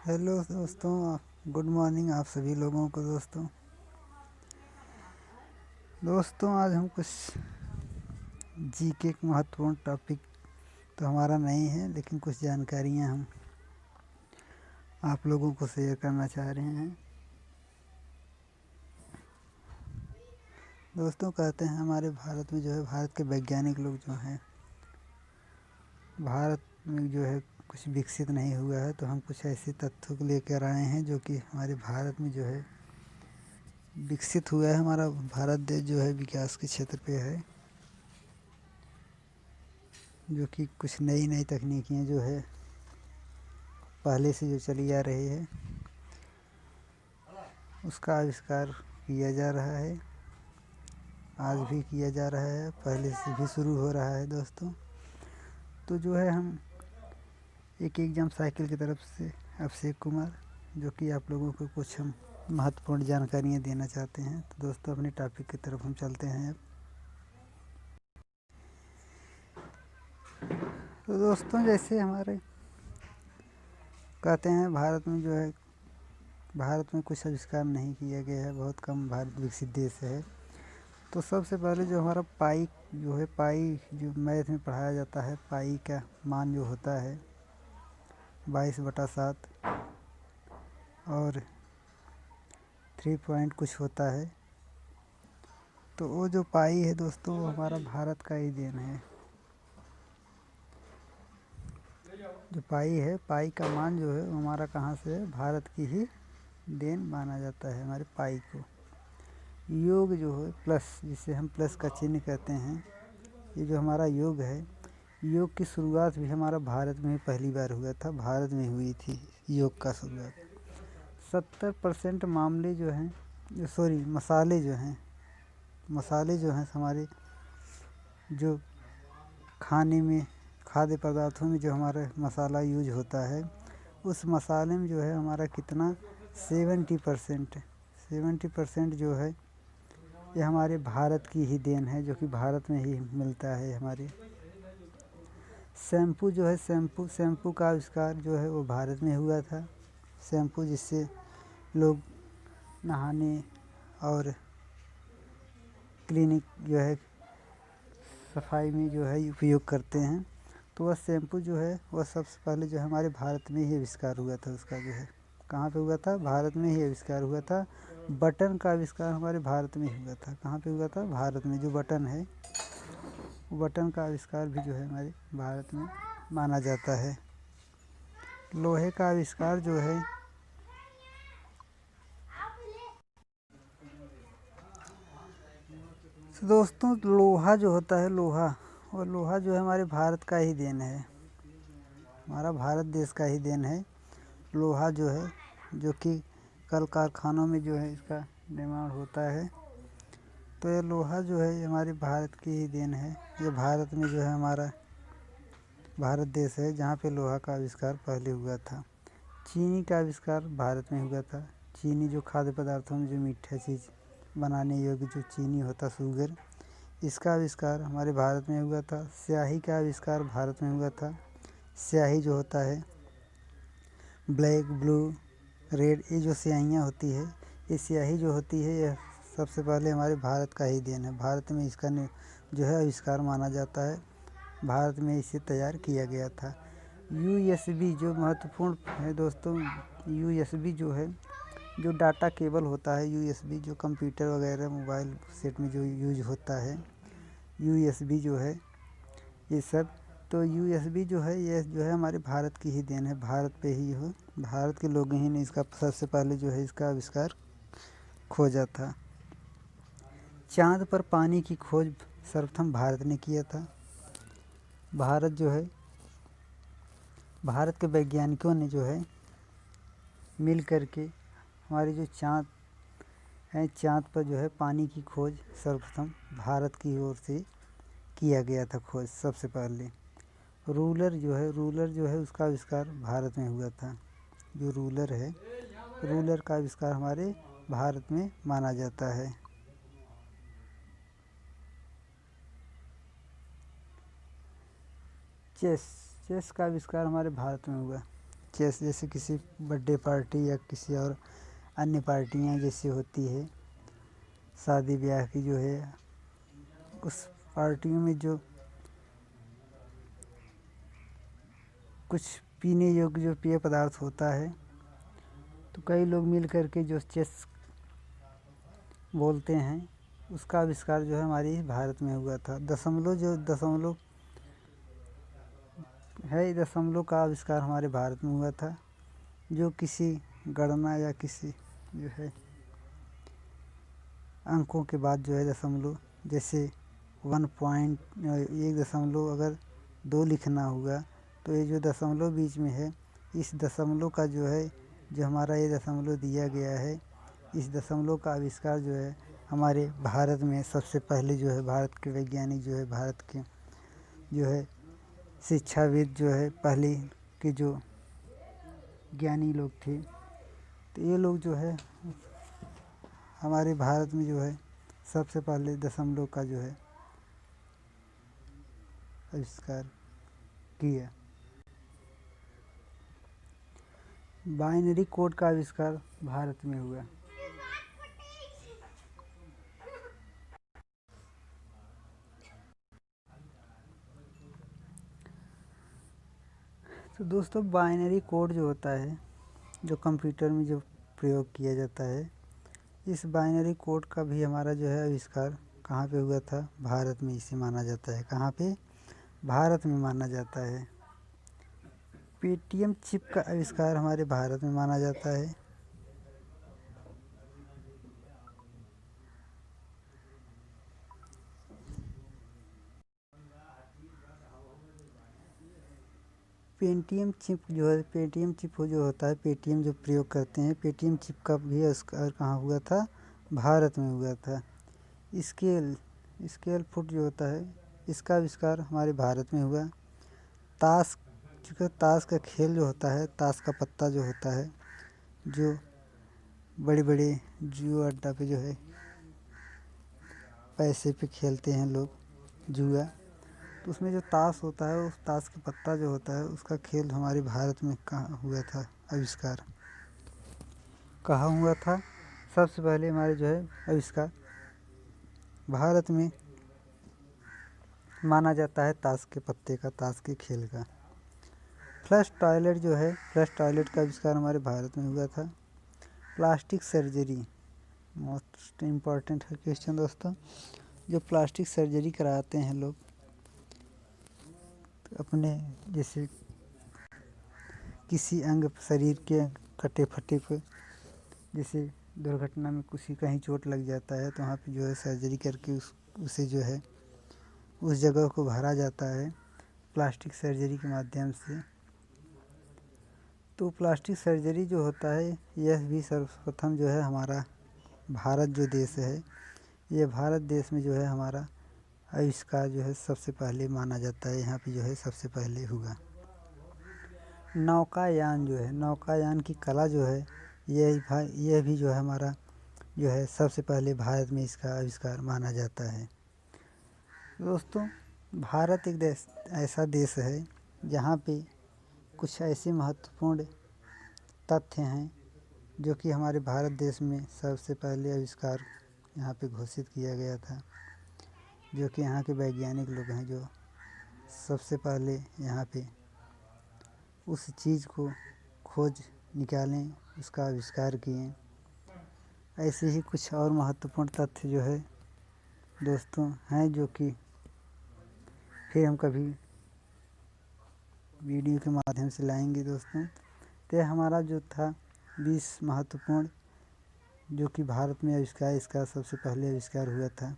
Hello दोस्तों, good morning आप सभी लोगों को। दोस्तों आज हम कुछ जीके के महत्वपूर्ण टॉपिक तो हमारा नहीं है, लेकिन कुछ जानकारियां हम आप लोगों को शेयर करना चाह रहे हैं। दोस्तों कहते हैं हमारे भारत में भारत के वैज्ञानिक लोग भारत में कुछ विकसित नहीं हुआ है, तो हम कुछ ऐसे तथ्यों को लेकर आए हैं जो कि हमारे भारत में विकसित हुआ है। हमारा भारत देश विकास के क्षेत्र पे है, जो कि कुछ नई नई तकनीकियाँ पहले से जो चली आ रही है उसका आविष्कार किया जा रहा है। आज भी किया जा रहा है, पहले से भी शुरू हो रहा है दोस्तों। तो हम एक एग्जाम साइकिल की तरफ से अभिषेक कुमार, जो कि आप लोगों को कुछ हम महत्वपूर्ण जानकारियाँ देना चाहते हैं। तो दोस्तों अपने टॉपिक की तरफ हम चलते हैं अब। तो दोस्तों जैसे हमारे कहते हैं भारत में कुछ आविष्कार नहीं किया गया है, बहुत कम भारत विकसित देश है। तो सबसे पहले जो हमारा पाई जो मैथ में पढ़ाया जाता है, पाई का मान जो होता है 22/7 और 3 पॉइंट कुछ होता है। तो वो जो पाई है दोस्तों, वो हमारा भारत का ही देन है। जो पाई का मान वो हमारा कहाँ से है, भारत की ही देन माना जाता है हमारे पाई को। योग जो है प्लस, जिसे हम प्लस का चिन्ह कहते हैं, ये जो हमारा योग है, योग की शुरुआत भी हमारा भारत में ही पहली बार हुआ था। भारत में हुई थी योग का शुरुआत। 70% मामले मसाले हमारे जो खाने में, खाद्य पदार्थों में जो हमारा मसाला यूज होता है, उस मसाले में हमारा कितना 70% ये हमारे भारत की ही देन है, जो कि भारत में ही मिलता है। हमारे शैम्पू का आविष्कार वो भारत में हुआ था। शैम्पू जिससे लोग नहाने और क्लिनिक सफाई में उपयोग करते हैं। तो वह शैम्पू वह सबसे पहले हमारे भारत में ही आविष्कार हुआ था। उसका कहाँ पे हुआ था, भारत में ही आविष्कार हुआ था। बटन का आविष्कार हमारे भारत में ही हुआ था। कहाँ पे हुआ था, भारत में। जो बटन है, वो बटन का आविष्कार भी हमारे भारत में माना जाता है। लोहे का आविष्कार तो दोस्तों लोहा जो होता है, और लोहा हमारे भारत का ही देन है, हमारा भारत देश का ही देन है। लोहा जो कि कल कारखानों में इसका निर्माण होता है। तो ये लोहा हमारे भारत की ही देन है। ये भारत में हमारा भारत देश है जहाँ पे लोहा का आविष्कार पहले हुआ था। चीनी का आविष्कार भारत में हुआ था। चीनी जो खाद्य पदार्थों में जो मीठा चीज़ बनाने योग्य जो चीनी होता, शुगर, इसका आविष्कार हमारे भारत में हुआ था। स्याही का आविष्कार भारत में हुआ था। स्याही जो होता है, ब्लैक, ब्लू, रेड, ये जो स्याहियाँ होती है, ये स्याही जो होती है, यह सबसे पहले हमारे भारत का ही देन है। भारत में इसका आविष्कार माना जाता है। भारत में इसे तैयार किया गया था। USB जो महत्वपूर्ण है दोस्तों, USB जो डाटा केबल होता है, USB जो कंप्यूटर वगैरह मोबाइल सेट में जो यूज होता है, USB ये सब। तो USB ये हमारे भारत की ही देन है। भारत पे ही भारत के लोग ही ने इसका सबसे पहले इसका आविष्कार खोजा था। चाँद पर पानी की खोज सर्वप्रथम भारत ने किया था। भारत के वैज्ञानिकों ने मिल करके हमारे जो चाँद है, चाँद पर पानी की खोज सर्वप्रथम भारत की ओर से किया गया था। खोज सबसे पहले रूलर उसका आविष्कार भारत में हुआ था। जो रूलर का आविष्कार हमारे भारत में माना जाता है। चेस का आविष्कार हमारे भारत में हुआ। चेस जैसे किसी बर्थडे पार्टी या किसी और अन्य पार्टियाँ जैसे होती है शादी ब्याह की जो है, उस पार्टियों में जो कुछ पीने योग्य जो पेय पदार्थ होता है, तो कई लोग मिल करके जो चेस बोलते हैं, उसका आविष्कार जो है हमारे भारत में हुआ था। दशमलव है, दशमलव का आविष्कार हमारे भारत में हुआ था, जो किसी गणना या किसी जो है अंकों के बाद जो है दशमलव, जैसे 1.1 अगर 2 लिखना होगा तो ये जो दशमलव बीच में है, इस दशमलव का जो है, जो हमारा ये दशमलव दिया गया है, इस दशमलव का आविष्कार जो है हमारे भारत में सबसे पहले जो है भारत के वैज्ञानिक जो है, भारत के जो है शिक्षाविद जो है, पहले के जो ज्ञानी लोग थे, तो ये लोग जो है हमारे भारत में जो है सबसे पहले दशमलव का जो है आविष्कार किया। बाइनरी कोड का आविष्कार भारत में हुआ। तो दोस्तों, बाइनरी कोड जो होता है, जो कंप्यूटर में जो प्रयोग किया जाता है, इस बाइनरी कोड का भी हमारा जो है आविष्कार कहाँ पे हुआ था? भारत में इसे माना जाता है। कहाँ पे? भारत में माना जाता है। पेटीएम चिप का आविष्कार हमारे भारत में माना जाता है। पेटीएम चिप जो है, पेटीएम चिप जो होता है, पेटीएम जो प्रयोग करते हैं, पेटीएम चिप का भी आविष्कार कहाँ हुआ था? भारत में हुआ था। स्केल फुट जो होता है, इसका आविष्कार हमारे भारत में हुआ। ताश ताश का खेल जो होता है, ताश का पत्ता जो होता है, जो बड़े बड़े जुआ अड्डा पे जो है पैसे पे खेलते हैं लोग जुआ, तो उसमें जो ताश होता है, उस ताश का पत्ता जो होता है, उसका खेल हमारे भारत में कहाँ हुआ था आविष्कार? कहाँ हुआ था? सबसे पहले हमारे जो है आविष्कार भारत में माना जाता है ताश के पत्ते का, ताश के खेल का। फ्लश टॉयलेट जो है, फ्लश टॉयलेट का आविष्कार हमारे भारत में हुआ था। प्लास्टिक सर्जरी, मोस्ट इम्पॉर्टेंट है क्वेश्चन दोस्तों। जो प्लास्टिक सर्जरी कराते हैं लोग तो अपने जैसे किसी अंग शरीर के कटे फटे को, जैसे दुर्घटना में किसी कहीं चोट लग जाता है, तो वहाँ पे जो है सर्जरी करके उसे जो है उस जगह को भरा जाता है प्लास्टिक सर्जरी के माध्यम से। तो प्लास्टिक सर्जरी जो होता है, यह भी सर्वप्रथम जो है हमारा भारत जो देश है, ये भारत देश में जो है हमारा आविष्कार जो है सबसे पहले माना जाता है। यहाँ पे जो है सबसे पहले हुआ। नौकायान जो है, नौकायान की कला जो है, यह भी जो है हमारा जो है सबसे पहले भारत में इसका आविष्कार माना जाता है। दोस्तों, भारत एक ऐसा देश है जहाँ पे कुछ ऐसे महत्वपूर्ण तथ्य हैं जो कि हमारे भारत देश में सबसे पहले आविष्कार यहाँ पे घोषित किया गया था, जो कि यहाँ के वैज्ञानिक लोग हैं जो सबसे पहले यहाँ पे उस चीज़ को खोज निकालें, उसका आविष्कार किए। ऐसे ही कुछ और महत्वपूर्ण तथ्य जो है दोस्तों हैं, जो कि फिर हम कभी वीडियो के माध्यम से लाएंगे दोस्तों। तो हमारा जो था 20 महत्वपूर्ण जो कि भारत में आविष्कार, इसका सबसे पहले आविष्कार हुआ था।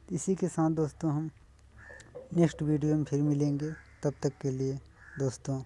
इसी के साथ दोस्तों हम नेक्स्ट वीडियो में फिर मिलेंगे। तब तक के लिए दोस्तों